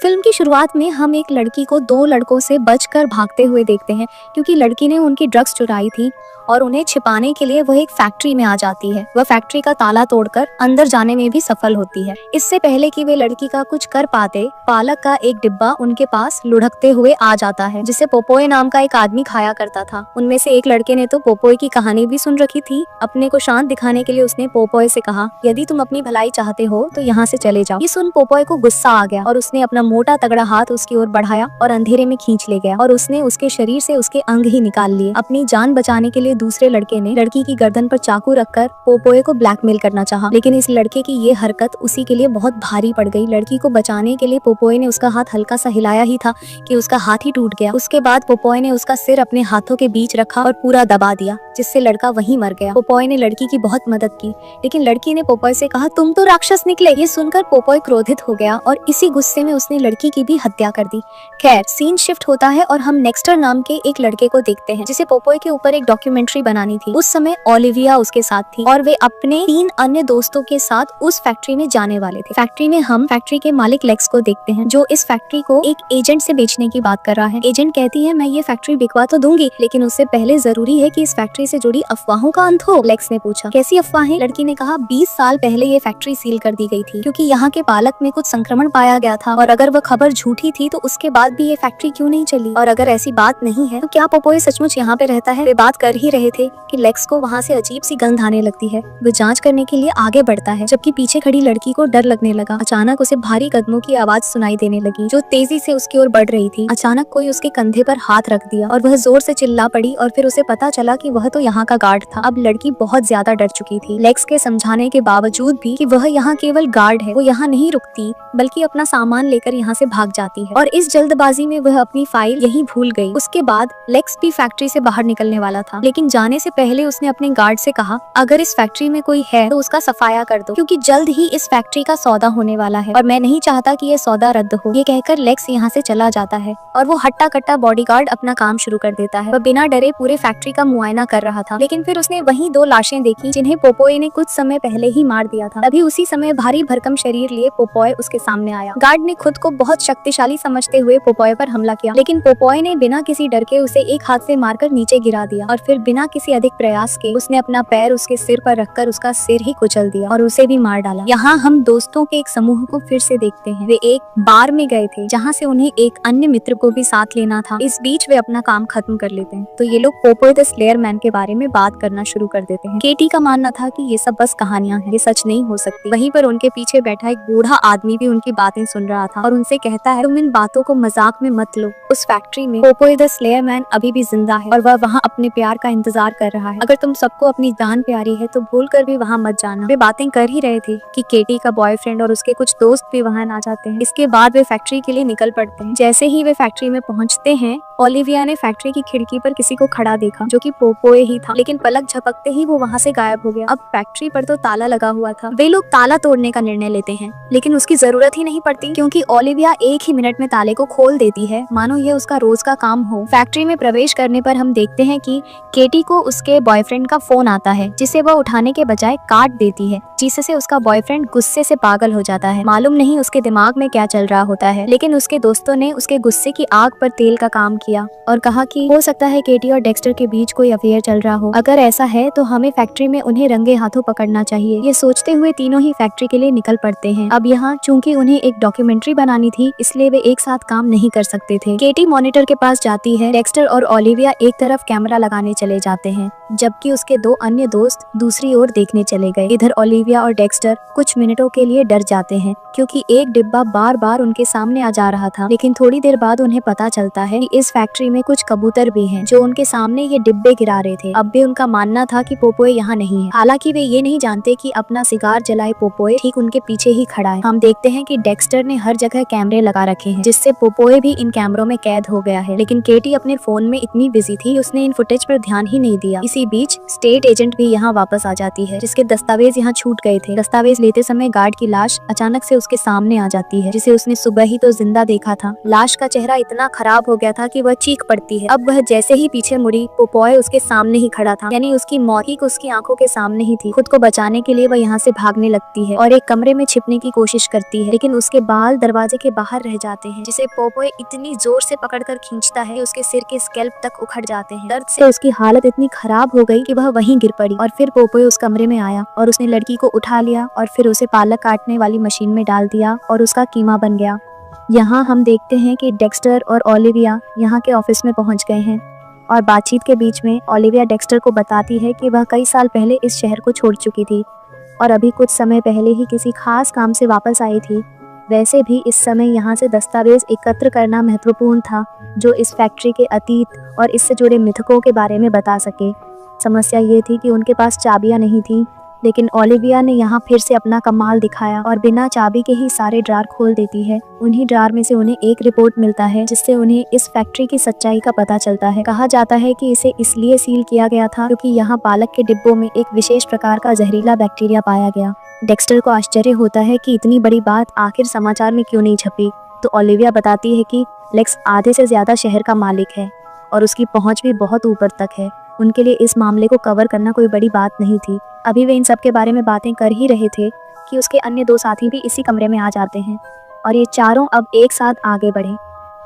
Film की शुरुआत में हम एक लड़की को दो लड़कों से बचकर भागते हुए देखते हैं, क्योंकि लड़की ने उनकी ड्रग्स चुराई थी और उन्हें छिपाने के लिए वह एक फैक्ट्री में आ जाती है। वह फैक्ट्री का ताला तोड़कर अंदर जाने में भी सफल होती है। इससे पहले कि वे लड़की का कुछ कर पाते, पालक का एक डिब्बा उनके पास लुढ़कते हुए आ जाता है, जिसे पोपोय नाम का एक आदमी खाया करता था। उनमें से एक लड़के ने तो पोपोय की कहानी भी सुन रखी थी। अपने को शांत दिखाने के लिए उसने पोपोय से कहा, यदि तुम अपनी भलाई चाहते हो तो यहाँ से चले जाओ। ये सुन पोपोय को गुस्सा आ गया और उसने अपना मोटा तगड़ा हाथ उसकी ओर बढ़ाया और अंधेरे में खींच ले गया और उसने उसके शरीर से उसके अंग ही निकाल लिए। अपनी जान बचाने के लिए दूसरे लड़के ने लड़की की गर्दन पर चाकू रखकर पोपोय को ब्लैकमेल करना चाहा, लेकिन इस लड़के की ये हरकत उसी के लिए बहुत भारी पड़ गई। लड़की को बचाने के लिए पोपोय ने उसका हाथ हल्का सा हिलाया ही था कि उसका हाथ ही टूट गया। उसके बाद पोपोय ने उसका सिर अपने हाथों के बीच रखा और पूरा दबा दिया, जिससे लड़का वहीं मर गया। पोपोय ने लड़की की बहुत मदद की, लेकिन लड़की ने पोपोय से कहा, तुम तो राक्षस निकले। ये सुनकर पोपोय क्रोधित हो गया और इसी गुस्से में उसने लड़की की भी हत्या कर दी। खैर, सीन शिफ्ट होता है और हम नेक्स्टर नाम के एक लड़के को देखते हैं, जिसे पोपोय के ऊपर एक डॉक्यूमेंट्री बनानी थी। उस समय ओलिविया उसके साथ थी और वे अपने 3 अन्य दोस्तों के साथ उस फैक्ट्री में जाने वाले थे। फैक्ट्री में हम फैक्ट्री के मालिक लेक्स को देखते हैं, जो इस फैक्ट्री को एक एजेंट से बेचने की बात कर रहा है। एजेंट कहती है, मैं ये फैक्ट्री बिकवा तो दूंगी, लेकिन उससे पहले जरूरी है कि इस फैक्ट्री से जुड़ी अफवाहों का अंत हो। लेक्स ने पूछा, कैसी अफवाहें? लड़की ने कहा, 20 साल पहले ये फैक्ट्री सील कर दी गई थी, क्योंकि यहाँ के पालक में कुछ संक्रमण पाया गया था, और अगर वह खबर झूठी थी तो उसके बाद भी ये फैक्ट्री क्यों नहीं चली? और अगर ऐसी बात नहीं है तो क्या पोपोय सचमुच यहाँ पे रहता है? वे बात कर ही रहे थे कि लेक्स को वहाँ से अजीब सी गंध आने लगती है। वो जांच करने के लिए आगे बढ़ता है, जबकि पीछे खड़ी लड़की को डर लगने लगा। अचानक उसे भारी कदमों की आवाज सुनाई देने लगी, जो तेजी से उसकी ओर बढ़ रही थी। अचानक कोई उसके कंधे पर हाथ रख दिया और वह जोर से चिल्ला पड़ी, और फिर उसे पता चला कि वह तो यहाँ का गार्ड था। अब लड़की बहुत ज्यादा डर चुकी थी। लेक्स के समझाने के बावजूद भी कि वह यहाँ केवल गार्ड है, वो यहाँ नहीं रुकती, बल्कि अपना सामान लेकर यहाँ से भाग जाती है, और इस जल्दबाजी में वह अपनी फाइल यहीं भूल गई। उसके बाद लेक्स भी फैक्ट्री से बाहर निकलने वाला था, लेकिन जाने से पहले उसने अपने गार्ड से कहा, अगर इस फैक्ट्री में कोई है तो उसका सफाया कर दो, क्योंकि जल्द ही इस फैक्ट्री का सौदा होने वाला है और मैं नहीं चाहता कि ये सौदा रद्द हो। ये कहकर लेक्स यहाँ से चला जाता है और वो हट्टा कट्टा बॉडीगार्ड अपना काम शुरू कर देता है। वह बिना डरे पूरे फैक्ट्री का मुआयना कर रहा था, लेकिन फिर उसने वहीं 2 लाशें देखी, जिन्हें पोपोय ने कुछ समय पहले ही मार दिया था। तभी उसी समय भारी भरकम शरीर लिए पोपोय उसके सामने आया। गार्ड ने खुद को बहुत शक्तिशाली समझते हुए पोपोय पर हमला किया, लेकिन पोपोय ने बिना किसी डर के उसे एक हाथ से मारकर नीचे गिरा दिया, और फिर बिना किसी अधिक प्रयास के उसने अपना पैर उसके सिर पर रखकर उसका सिर ही कुचल दिया और उसे भी मार डाला। यहाँ हम दोस्तों के एक समूह को फिर से देखते हैं। वे एक बार में गए थे, जहाँ से उन्हें एक अन्य मित्र को भी साथ लेना था। इस बीच वे अपना काम खत्म कर लेते हैं, तो ये लोग पोपोय द स्लेयर मैन के बारे में बात करना शुरू कर देते हैं। केटी का मानना था कि ये सब बस कहानियां हैं, ये सच नहीं हो सकती। वहीं पर उनके पीछे बैठा एक बूढ़ा आदमी भी उनकी बातें सुन रहा था और उनसे कहता है, तुम इन बातों को मजाक में मत लो। उस फैक्ट्री में पोपोय द स्लेयर मैन अभी भी जिंदा है और वह वहाँ अपने प्यार का इंतजार कर रहा है। अगर तुम सबको अपनी जान प्यारी है तो भूल कर भी वहाँ मत जाना। वे बातें कर ही रहे थे कि केटी का बॉयफ्रेंड और उसके कुछ दोस्त भी वहाँ आ जाते हैं। इसके बाद वे फैक्ट्री के लिए निकल पड़ते हैं। जैसे ही वे फैक्ट्री में पहुँचते हैं, ओलिविया ने फैक्ट्री की खिड़की पर किसी को खड़ा देखा, जो कि पोपोय ही था, लेकिन पलक झपकते ही वो वहाँ से गायब हो गया। अब फैक्ट्री पर तो ताला लगा हुआ था। वे लोग ताला तोड़ने का निर्णय लेते हैं, लेकिन उसकी जरूरत ही नहीं पड़ती, क्योंकि ओलिविया 1 ही मिनट में ताले को खोल देती है, मानो ये उसका रोज का काम हो। फैक्ट्री में प्रवेश करने पर हम देखते हैं कि केटी को उसके बॉयफ्रेंड का फोन आता है, जिसे वह उठाने के बजाय काट देती है, जिससे उसका बॉयफ्रेंड गुस्से से पागल हो जाता है। मालूम नहीं उसके दिमाग में क्या चल रहा होता है, लेकिन उसके दोस्तों ने उसके गुस्से की आग पर तेल का काम किया और कहा कि हो सकता है केटी और डेक्स्टर के बीच कोई अफेयर चल रहा हो। अगर ऐसा है तो हमें फैक्ट्री में उन्हें रंगे हाथों पकड़ना चाहिए। ये सोचते हुए तीनों ही फैक्ट्री के लिए निकल पड़ते हैं। अब यहाँ चूंकि उन्हें एक डॉक्यूमेंट्री बनानी थी, इसलिए वे एक साथ काम नहीं कर सकते थे। केटी मॉनिटर के पास जाती है, डेक्स्टर और ओलिविया एक तरफ कैमरा लगाने चले जाते हैं, जबकि उसके 2 अन्य दोस्त दूसरी ओर देखने चले गए। इधर ओलिविया और डेक्स्टर कुछ मिनटों के लिए डर जाते हैं, क्योंकि एक डिब्बा बार बार उनके सामने आ जा रहा था। लेकिन थोड़ी देर बाद उन्हें पता चलता है कि इस फैक्ट्री में कुछ कबूतर भी हैं, जो उनके सामने ये डिब्बे गिरा रहे थे। अब भी उनका मानना था कि पोपोय यहाँ नहीं है। हालांकि वे ये नहीं जानते कि अपना सिगार जलाए पोपोय ठीक उनके पीछे ही खड़ा है। हम देखते हैं कि डेक्स्टर ने हर जगह कैमरे लगा रखे हैं, जिससे पोपोय भी इन कैमरों में कैद हो गया है। लेकिन केटी अपने फोन में इतनी बिजी थी, उसने इन फुटेज पर ध्यान ही नहीं दिया। इसी बीच स्टेट एजेंट भी यहाँ वापस आ जाती है, जिसके दस्तावेज यहाँ छूट गए थे। दस्तावेज लेते समय गार्ड की लाश अचानक से उसके सामने आ जाती है, जिसे उसने सुबह ही तो जिंदा देखा था। लाश का चेहरा इतना खराब हो गया था कि वह चीख पड़ती है। अब वह जैसे ही पीछे मुड़ी, पोपॉय उसके सामने ही खड़ा था, यानी उसकी मौत ही उसकी आंखों के सामने ही थी। खुद को बचाने के लिए वह यहाँ से भागने लगती है और एक कमरे में छिपने की कोशिश करती है, लेकिन उसके बाल दरवाजे के बाहर रह जाते हैं, जिसे पोपॉय इतनी जोर से पकड़कर खींचता है, उसके सिर के स्कैल्प तक उखड़ जाते हैं। दर्द से उसकी हालत इतनी खराब हो गई कि वह वहीं गिर पड़ी और फिर पोपॉय उस कमरे में आया और उसने लड़की को उठा लिया और फिर उसे पालक काटने वाली मशीन में डाल दिया और उसका कीमा बन गया। यहाँ हम देखते हैं कि डेक्स्टर और ओलिविया यहाँ के ऑफिस में पहुँच गए हैं और बातचीत के बीच में ओलिविया डेक्स्टर को बताती है कि वह कई साल पहले इस शहर को छोड़ चुकी थी और अभी कुछ समय पहले ही किसी खास काम से वापस आई थी। वैसे भी इस समय यहाँ से दस्तावेज एकत्र करना महत्वपूर्ण था, जो इस फैक्ट्री के अतीत और इससे जुड़े मिथकों के बारे में बता सके। समस्या ये थी कि उनके पास चाबियां नहीं थी, लेकिन ओलिविया ने यहाँ फिर से अपना कमाल दिखाया और बिना चाबी के ही सारे ड्रार खोल देती है। उन्हीं ड्रार में से उन्हें एक रिपोर्ट मिलता है, जिससे उन्हें इस फैक्ट्री की सच्चाई का पता चलता है। कहा जाता है कि इसे इसलिए सील किया गया था क्योंकि यहाँ पालक के डिब्बों में एक विशेष प्रकार का जहरीला बैक्टीरिया पाया गया। डेक्स्टर को आश्चर्य होता है कि इतनी बड़ी बात आखिर समाचार में क्यों नहीं छपी, तो ओलिविया बताती है कि लेक्स आधे से ज्यादा शहर का मालिक है और उसकी पहुंच भी बहुत ऊपर तक है। उनके लिए इस मामले को कवर करना कोई बड़ी बात नहीं थी। अभी वे इन सब के बारे में बातें कर ही रहे थे कि उसके अन्य दो साथी भी इसी कमरे में आ जाते हैं और ये चारों अब एक साथ आगे बढ़े।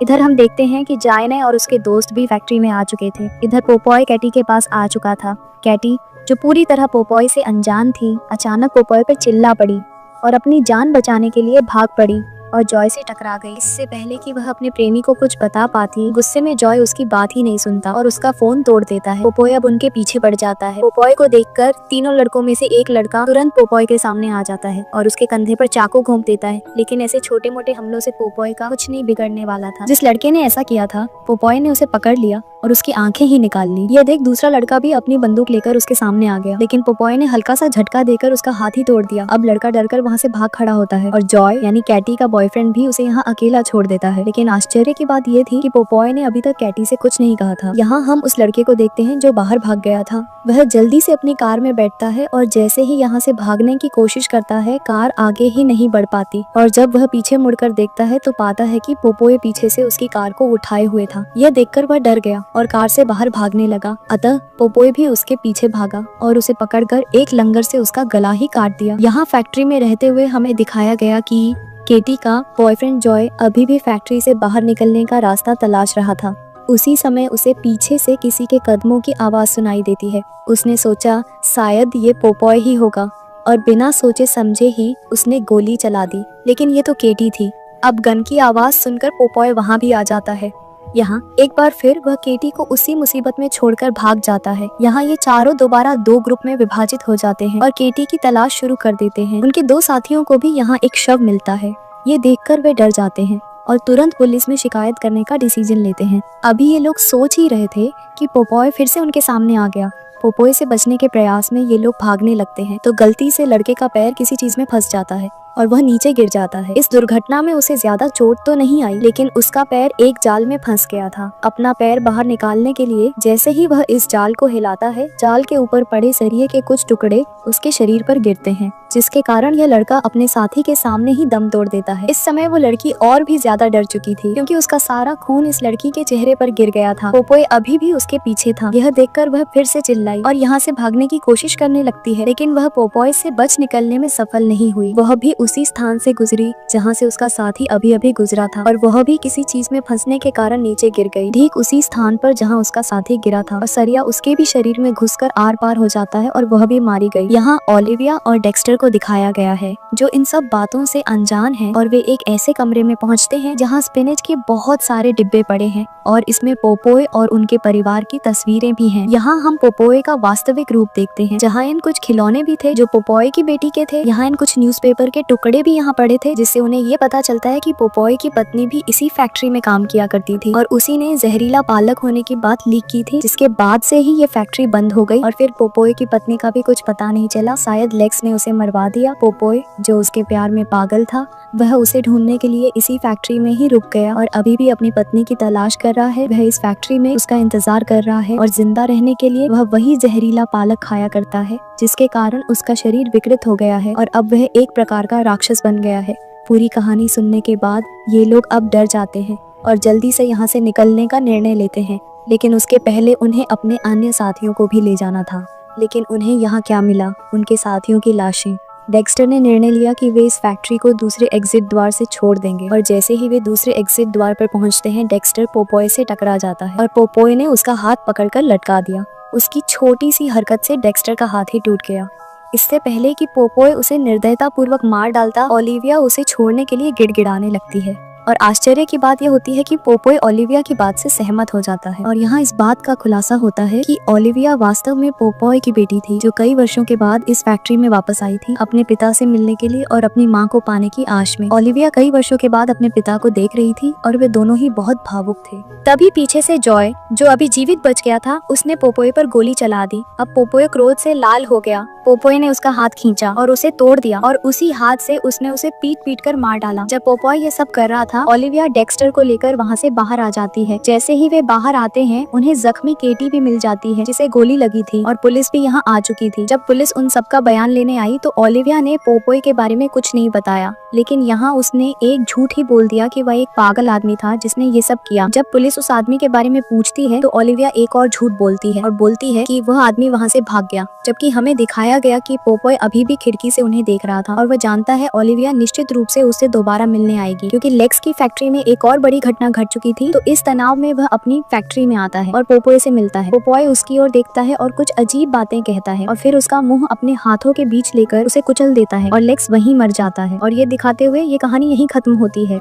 इधर हम देखते हैं कि जायने और उसके दोस्त भी फैक्ट्री में आ चुके थे। इधर पोपॉय कैटी के पास आ चुका था। कैटी, जो पूरी तरह पोपॉय से अनजान थी, अचानक पोपॉय पर चिल्ला पड़ी और अपनी जान बचाने के लिए भाग पड़ी और जॉय से टकरा गई। इससे पहले कि वह अपने प्रेमी को कुछ बता पाती, गुस्से में जॉय उसकी बात ही नहीं सुनता और उसका फोन तोड़ देता है। पोपॉय अब उनके पीछे पड़ जाता है। पोपॉय को देखकर तीनों लड़कों में से एक लड़का तुरंत पोपॉय के सामने आ जाता है और उसके कंधे पर चाकू घोंप देता है, लेकिन ऐसे छोटे मोटे हमलों से पोपॉय का कुछ नहीं बिगड़ने वाला था। जिस लड़के ने ऐसा किया था, पोपॉय ने उसे पकड़ लिया और उसकी आंखें ही निकाल ली। यह देख दूसरा लड़का भी अपनी बंदूक लेकर उसके सामने आ गया, लेकिन पोपॉय ने हल्का सा झटका देकर उसका हाथ ही तोड़ दिया। अब लड़का डरकर वहाँ से भाग खड़ा होता है और जॉय यानी कैटी का बॉयफ्रेंड भी उसे यहाँ अकेला छोड़ देता है। लेकिन आश्चर्य की बात यह थी कि पोपॉय ने अभी तक कैटी से कुछ नहीं कहा था। यहाँ हम उस लड़के को देखते हैं जो बाहर भाग गया था। वह जल्दी से अपनी कार में बैठता है और जैसे ही यहाँ से भागने की कोशिश करता है, कार आगे ही नहीं बढ़ पाती और जब वह पीछे मुड़कर देखता है तो पाता है कि पोपॉय पीछे से उसकी कार को उठाए हुए था। यह देखकर वह डर गया और कार से बाहर भागने लगा। अतः पोपॉय भी उसके पीछे भागा और उसे पकड़कर एक लंगर से उसका गला ही काट दिया। यहाँ फैक्ट्री में रहते हुए हमें दिखाया गया कि केटी का बॉयफ्रेंड जॉय अभी भी फैक्ट्री से बाहर निकलने का रास्ता तलाश रहा था। उसी समय उसे पीछे से किसी के कदमों की आवाज सुनाई देती है। उसने सोचा शायद ये पोपॉय ही होगा और बिना सोचे समझे ही उसने गोली चला दी, लेकिन ये तो केटी थी। अब गन की आवाज सुनकर पोपॉय वहाँ भी आ जाता है। यहाँ एक बार फिर वह केटी को उसी मुसीबत में छोड़कर भाग जाता है। यहाँ ये चारों दोबारा दो ग्रुप में विभाजित हो जाते हैं और केटी की तलाश शुरू कर देते हैं। उनके दो साथियों को भी यहाँ एक शव मिलता है। ये देखकर वे डर जाते हैं और तुरंत पुलिस में शिकायत करने का डिसीजन लेते हैं। अभी ये लोग सोच ही रहे थे कि पोपॉय फिर से उनके सामने आ गया। पोपॉय से बचने के प्रयास में ये लोग भागने लगते हैं तो गलती से लड़के का पैर किसी चीज में फंस जाता है और वह नीचे गिर जाता है। इस दुर्घटना में उसे ज्यादा चोट तो नहीं आई, लेकिन उसका पैर एक जाल में फंस गया था। अपना पैर बाहर निकालने के लिए जैसे ही वह इस जाल को हिलाता है, जाल के ऊपर पड़े सरिये के कुछ टुकड़े उसके शरीर पर गिरते हैं, जिसके कारण यह लड़का अपने साथी के सामने ही दम तोड़ देता है। इस समय वो लड़की और भी ज्यादा डर चुकी थी क्योंकि उसका सारा खून इस लड़की के चेहरे पर गिर गया था। पोपॉय अभी भी उसके पीछे था। यह देखकर वह फिर से चिल्लाई और यहाँ से भागने की कोशिश करने लगती है, लेकिन वह पोपॉय से बच निकलने में सफल नहीं हुई। वह भी उसी स्थान से गुजरी जहाँ से उसका साथी अभी अभी गुजरा था और वह भी किसी चीज में फंसने के कारण नीचे गिर गई, ठीक उसी स्थान पर जहाँ उसका साथी गिरा था और सरिया उसके भी शरीर में घुसकर आर पार हो जाता है और वह भी मारी गई। यहाँ ओलिविया और डेक्स्टर को दिखाया गया है जो इन सब बातों से अनजान हैं और वे एक ऐसे कमरे में पहुँचते हैं जहाँ स्पिनच के बहुत सारे डिब्बे पड़े हैं और इसमें पोपॉय और उनके परिवार की तस्वीरें भी हैं। यहाँ हम पोपॉय का वास्तविक रूप देखते हैं, जहाँ इन कुछ खिलौने भी थे जो पोपॉय की बेटी के थे। यहाँ इन कुछ न्यूज़पेपर के टुकड़े भी यहाँ पड़े थे, जिससे उन्हें ये पता चलता है कि पोपोय की पत्नी भी इसी फैक्ट्री में काम किया करती थी और उसी ने जहरीला पालक होने की बात लीक की थी, जिसके बाद से ही ये फैक्ट्री बंद हो गई। और फिर पोपोय की पत्नी का भी कुछ पता नहीं चला, शायद लेक्स ने उसे मरवा दिया। पोपोय जो उसके प्यार में पागल था, वह उसे ढूंढने के लिए इसी फैक्ट्री में ही रुक गया और अभी भी अपनी पत्नी की तलाश कर रहा है। वह इस फैक्ट्री में उसका इंतजार कर रहा है और जिंदा रहने के लिए वह वही जहरीला पालक खाया करता है, जिसके कारण उसका शरीर विकृत हो गया है और अब वह एक प्रकार का राक्षस बन गया है। पूरी कहानी सुनने के बाद ये लोग अब डर जाते हैं और जल्दी से यहाँ से निकलने का निर्णय लेते हैं, लेकिन उसके पहले उन्हें अपने अन्य साथियों को भी ले जाना था। लेकिन उन्हें यहाँ क्या मिला? उनके साथियों की लाशें। डेक्स्टर ने निर्णय लिया कि वे इस फैक्ट्री को दूसरे एग्जिट द्वार से छोड़ देंगे और जैसे ही वे दूसरे एग्जिट द्वार पर पहुंचते हैं, डेक्स्टर पोपोय से टकरा जाता है और पोपोय ने उसका हाथ पकड़कर लटका दिया। उसकी छोटी सी हरकत से डेक्स्टर का हाथ ही टूट गया। इससे पहले कि पोपोय उसे निर्दयता पूर्वक मार डालता, ओलिविया उसे छोड़ने के लिए गिड़गिड़ाने लगती है और आश्चर्य की बात यह होती है कि पोपोय ओलिविया की बात से सहमत हो जाता है। और यहाँ इस बात का खुलासा होता है कि ओलिविया वास्तव में पोपोय की बेटी थी, जो कई वर्षों के बाद इस फैक्ट्री में वापस आई थी अपने पिता से मिलने के लिए और अपनी माँ को पाने की आश में। ओलिविया कई वर्षों के बाद अपने पिता को देख रही थी और वे दोनों ही बहुत भावुक थे। तभी पीछे से जॉय, जो अभी जीवित बच गया था, उसने पोपोय पर गोली चला दी। अब पोपोय क्रोध से लाल हो गया। पोपोय ने उसका हाथ खींचा और उसे तोड़ दिया और उसी हाथ से उसने उसे पीट पीट कर मार डाला। जब पोपोय ये सब कर रहा था, ओलिविया डेक्स्टर को लेकर वहाँ से बाहर आ जाती है। जैसे ही वे बाहर आते हैं, उन्हें जख्मी केटी भी मिल जाती है, जिसे गोली लगी थी, और पुलिस भी यहाँ आ चुकी थी। जब पुलिस उन सबका बयान लेने आई तो ओलिविया ने पोपोय के बारे में कुछ नहीं बताया, लेकिन यहाँ उसने एक झूठ ही बोल दिया कि वह एक पागल आदमी था जिसने ये सब किया। जब पुलिस उस आदमी के बारे में पूछती है तो ओलिविया एक और झूठ बोलती है और बोलती है कि वह आदमी वहाँ से भाग गया, जबकि हमें दिखाया गया कि पोपोय अभी भी खिड़की से उन्हें देख रहा था और वह जानता है ओलिविया निश्चित रूप से उससे दोबारा मिलने आएगी, क्योंकि लेक्स की फैक्ट्री में एक और बड़ी घटना घट चुकी थी। तो इस तनाव में वह अपनी फैक्ट्री में आता है और पोपोय से मिलता है। पोपोय उसकी ओर देखता है और कुछ अजीब बातें कहता है और फिर उसका मुंह अपने हाथों के बीच लेकर उसे कुचल देता है और लेक्स वहीं मर जाता है। और ये दिखाते हुए ये कहानी यहीं खत्म होती है।